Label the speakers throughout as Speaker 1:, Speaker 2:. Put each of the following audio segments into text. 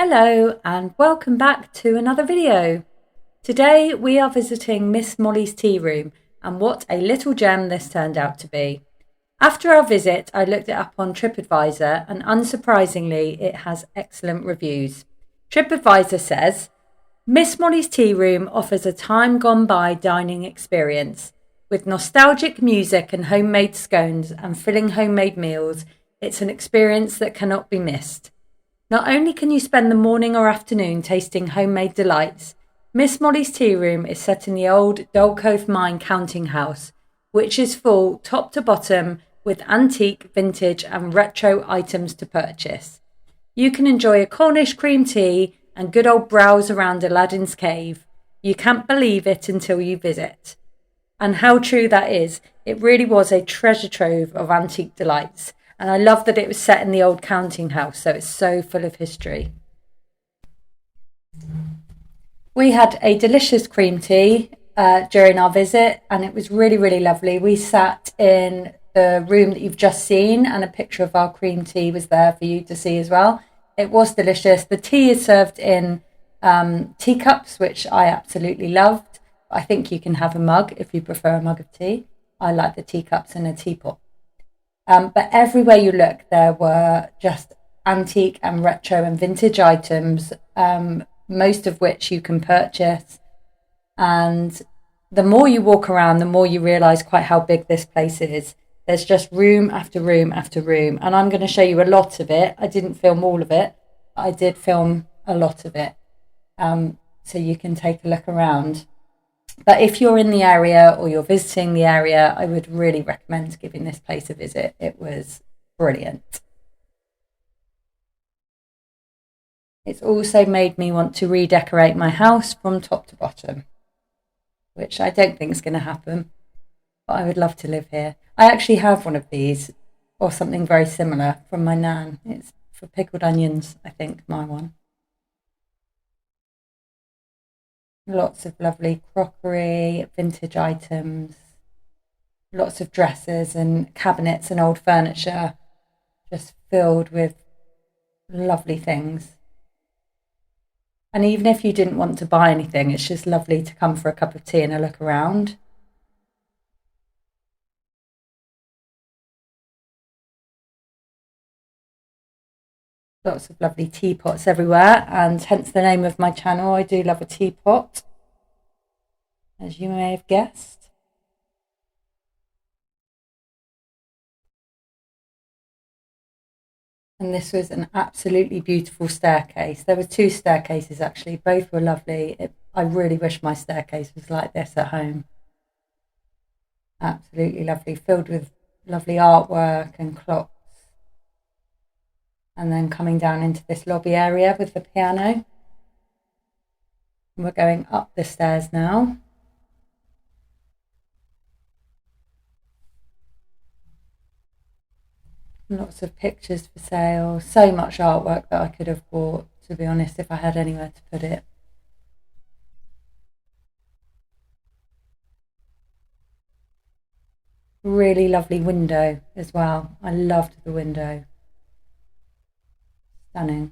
Speaker 1: Hello and welcome back to another video. Today we are visiting Miss Molly's tea room, and what a little gem this turned out to be. After our visit I looked it up on TripAdvisor and unsurprisingly it has excellent reviews. TripAdvisor says, Miss Molly's tea room offers a time gone by dining experience. With nostalgic music and homemade scones and filling homemade meals, it's an experience that cannot be missed. Not only can you spend the morning or afternoon tasting homemade delights, Miss Molly's tea room is set in the old Dolcoath Counting House, which is full top to bottom with antique, vintage and retro items to purchase. You can enjoy a Cornish cream tea and good old browse around Aladdin's cave. You can't believe it until you visit. And how true that is. It really was a treasure trove of antique delights. And I love that it was set in the old counting house, so it's so full of history. We had a delicious cream tea during our visit, and it was really, really lovely. We sat in the room that you've just seen, and a picture of our cream tea was there for you to see as well. It was delicious. The tea is served in teacups, which I absolutely loved. I think you can have a mug if you prefer a mug of tea. I like the teacups and a teapot. But everywhere you look, there were just antique and retro and vintage items, most of which you can purchase. And the more you walk around, the more you realise quite how big this place is. There's just room after room after room. And I'm going to show you a lot of it. I didn't film all of it. I did film a lot of it. So you can take a look around. But if you're in the area or you're visiting the area, I would really recommend giving this place a visit. It was brilliant. It's also made me want to redecorate my house from top to bottom, which I don't think is going to happen, but I would love to live here. I actually have one of these or something very similar from my nan. It's for pickled onions, I think, my one. Lots of lovely crockery, vintage items, lots of dressers and cabinets and old furniture, just filled with lovely things. And even if you didn't want to buy anything, it's just lovely to come for a cup of tea and a look around. Lots of lovely teapots everywhere, and hence the name of my channel. I do love a teapot, as you may have guessed. And this was an absolutely beautiful staircase. There were two staircases actually, both were lovely. I really wish my staircase was like this at home. Absolutely lovely, filled with lovely artwork and clocks. And then coming down into this lobby area with the piano. We're going up the stairs now. Lots of pictures for sale. So much artwork that I could have bought, to be honest, if I had anywhere to put it. Really lovely window as well. I loved the window. Stunning.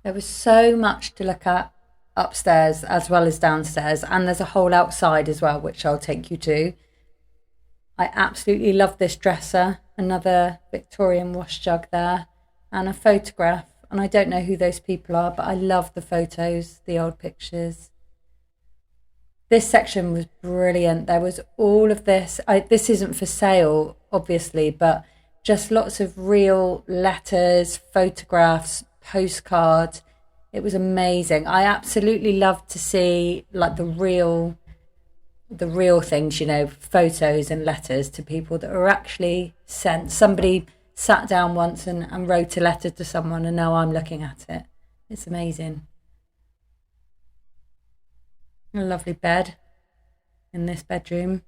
Speaker 1: There was so much to look at upstairs as well as downstairs, and there's a whole outside as well, which I'll take you to. I absolutely love this dresser, another Victorian wash jug there, and a photograph. And I don't know who those people are, but I love the photos, the old pictures. This section was brilliant. There was all of this. This isn't for sale, obviously, but just lots of real letters, photographs, postcards. It was amazing. I absolutely loved to see like the real things, photos and letters to people that were actually sent. Somebody sat down once and wrote a letter to someone, and now I'm looking at it. It's amazing. A lovely bed in this bedroom.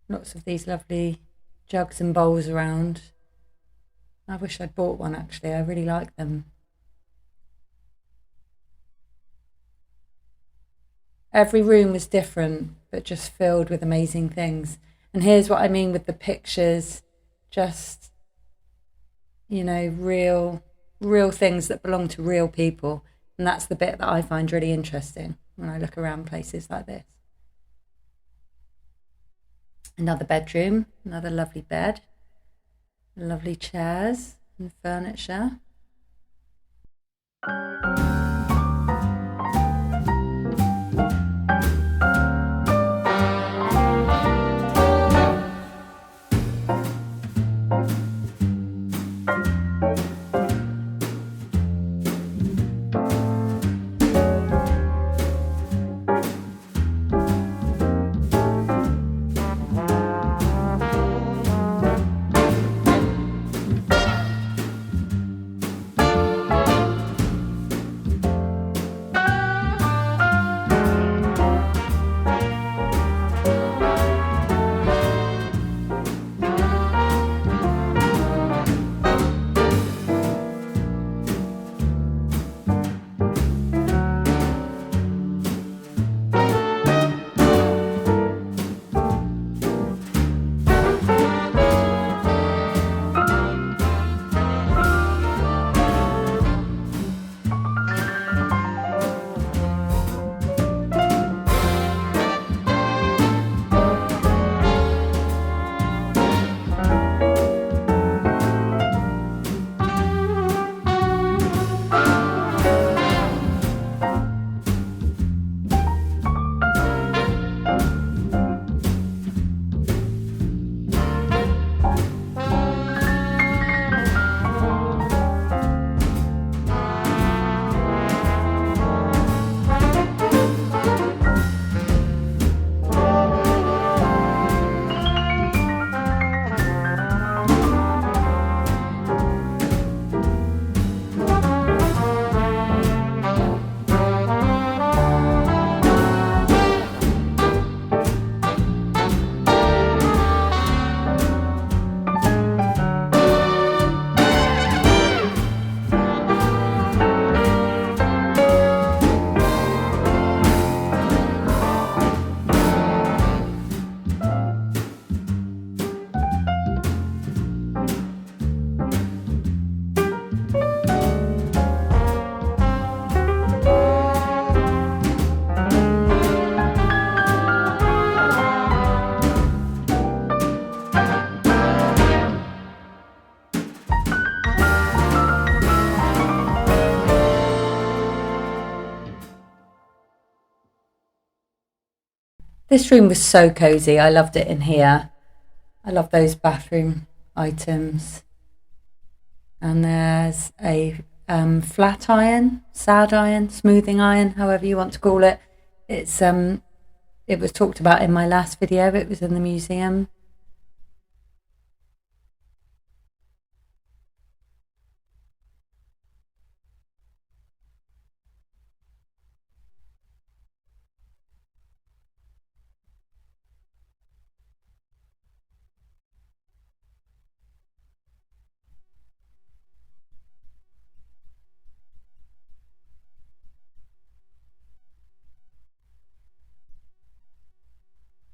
Speaker 1: Lots of these lovely jugs and bowls around. I wish I'd bought one actually. I really like them. Every room was different, but just filled with amazing things. And here's what I mean with the pictures. Just, real things that belong to real people. And that's the bit that I find really interesting when I look around places like this. Another bedroom, another lovely bed, lovely chairs and furniture. This room was so cosy. I loved it in here. I love those bathroom items. And there's a flat iron, sad iron, smoothing iron, however you want to call it. It was talked about in my last video. It was in the museum.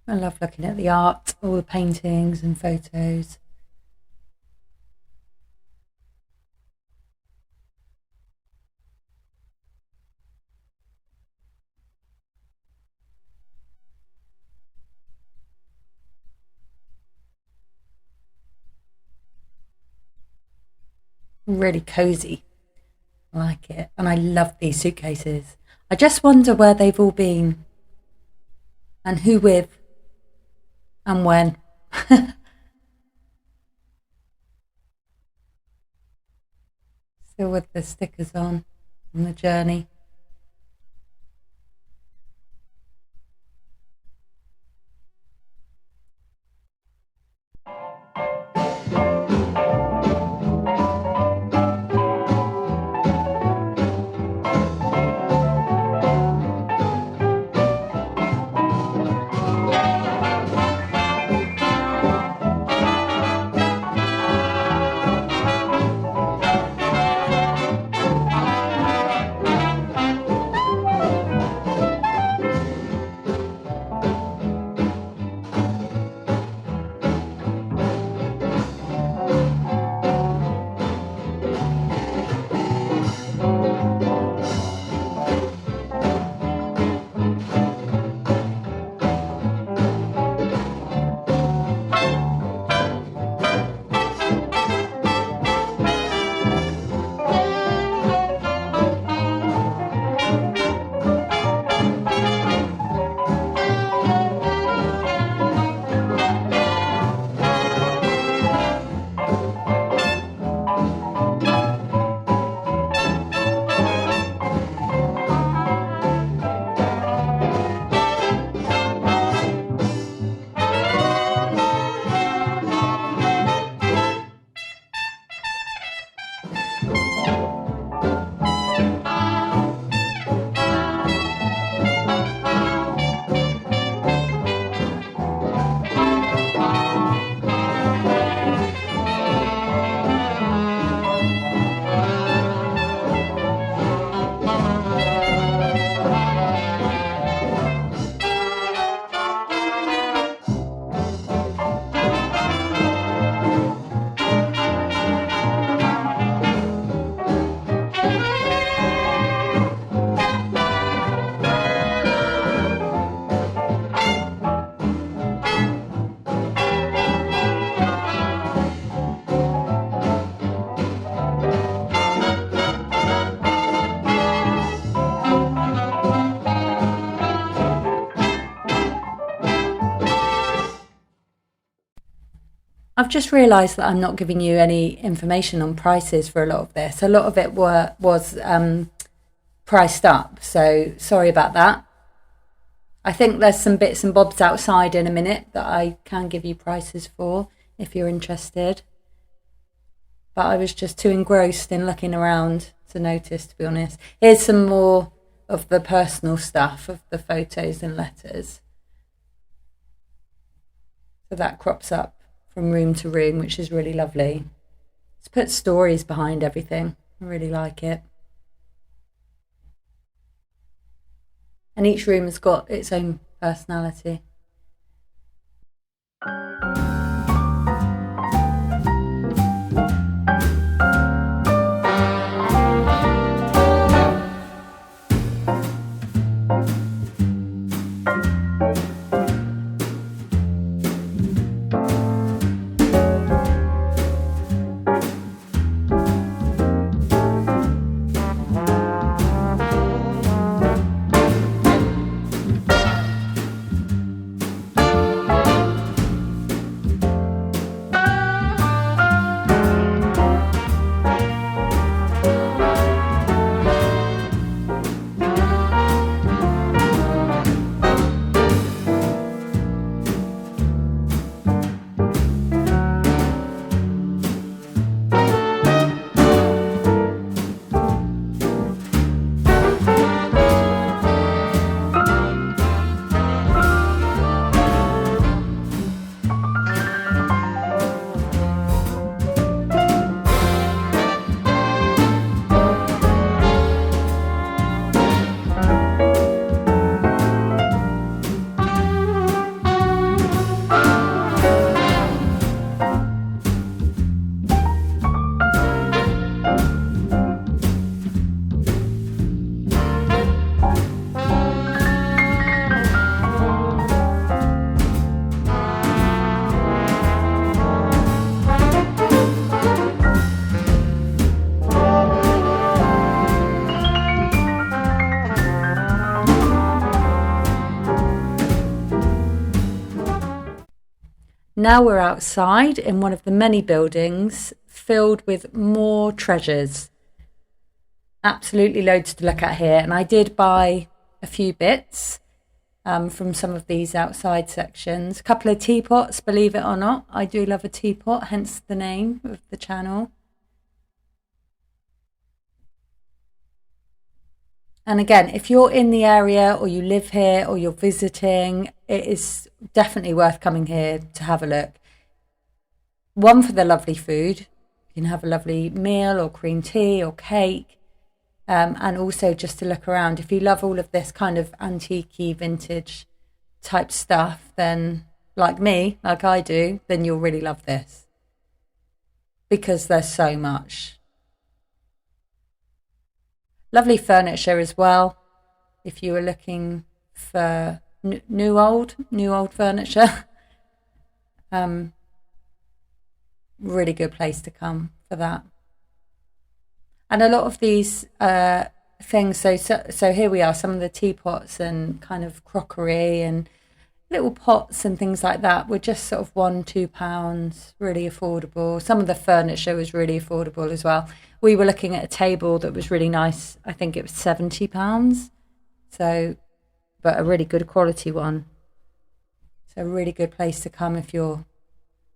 Speaker 1: I love looking at the art, all the paintings and photos. Really cozy. I like it. And I love these suitcases. I just wonder where they've all been and who with and when. Still with the stickers on the journey. I've just realised that I'm not giving you any information on prices for a lot of this. A lot of it was priced up, so sorry about that. I think there's some bits and bobs outside in a minute that I can give you prices for if you're interested. But I was just too engrossed in looking around to notice, to be honest. Here's some more of the personal stuff of the photos and letters. So that crops up from room to room, which is really lovely. It's put stories behind everything. I really like it. And each room has got its own personality. Now we're outside in one of the many buildings filled with more treasures. Absolutely loads to look at here. And I did buy a few bits from some of these outside sections. A couple of teapots, believe it or not. I do love a teapot, hence the name of the channel. And again, if you're in the area or you live here or you're visiting, it is definitely worth coming here to have a look. One, for the lovely food. You can have a lovely meal or cream tea or cake. And also just to look around. If you love all of this kind of antique-y, vintage type stuff, then like me, like I do, then you'll really love this. Because there's so much. Lovely furniture as well. If you were looking for new old furniture. Really good place to come for that. And a lot of these things, so here we are, some of the teapots and kind of crockery and little pots and things like that were just sort of £1-2, really affordable. Some of the furniture was really affordable as well. We were looking at a table that was really nice. I think it was £70. So, but a really good quality one. So a really good place to come if you're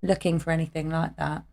Speaker 1: looking for anything like that.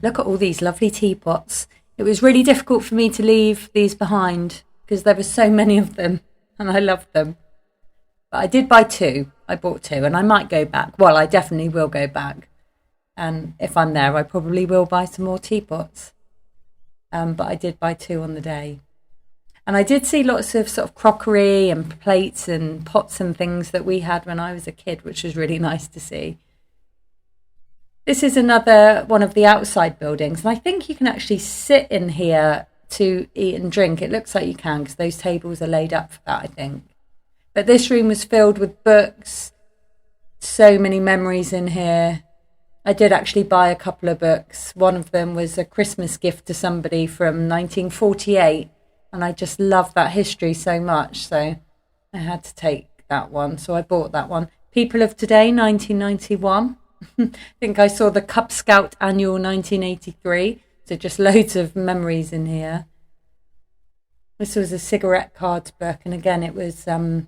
Speaker 1: Look at all these lovely teapots. It was really difficult for me to leave these behind because there were so many of them and I loved them. But I did buy two. I bought two and I might go back. Well, I definitely will go back. And if I'm there, I probably will buy some more teapots. But I did buy two on the day. And I did see lots of sort of crockery and plates and pots and things that we had when I was a kid, which was really nice to see. This is another one of the outside buildings, and I think you can actually sit in here to eat and drink. It looks like you can because those tables are laid up for that, I think. But this room was filled with books, so many memories in here. I did actually buy a couple of books. One of them was a Christmas gift to somebody from 1948, and I just love that history so much, so I had to take that one. So I bought that one. People of Today, 1991. I think I saw the Cub Scout Annual 1983, so just loads of memories in here. This was a cigarette cards book, and again it was a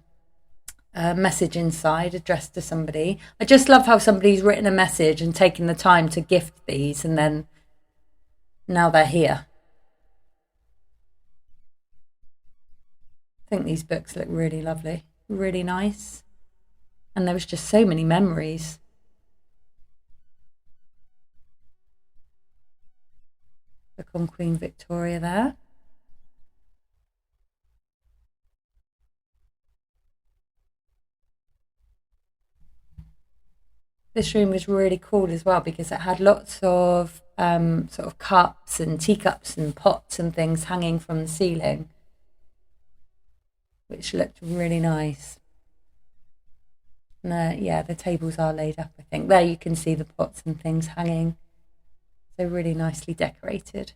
Speaker 1: message inside addressed to somebody. I just love how somebody's written a message and taken the time to gift these, and then now they're here. I think these books look really lovely, really nice, and there was just so many memories. look on Queen Victoria there. This room was really cool as well because it had lots of sort of cups and teacups and pots and things hanging from the ceiling, which looked really nice. And yeah, the tables are laid up, I think. There you can see the pots and things hanging. So really nicely decorated.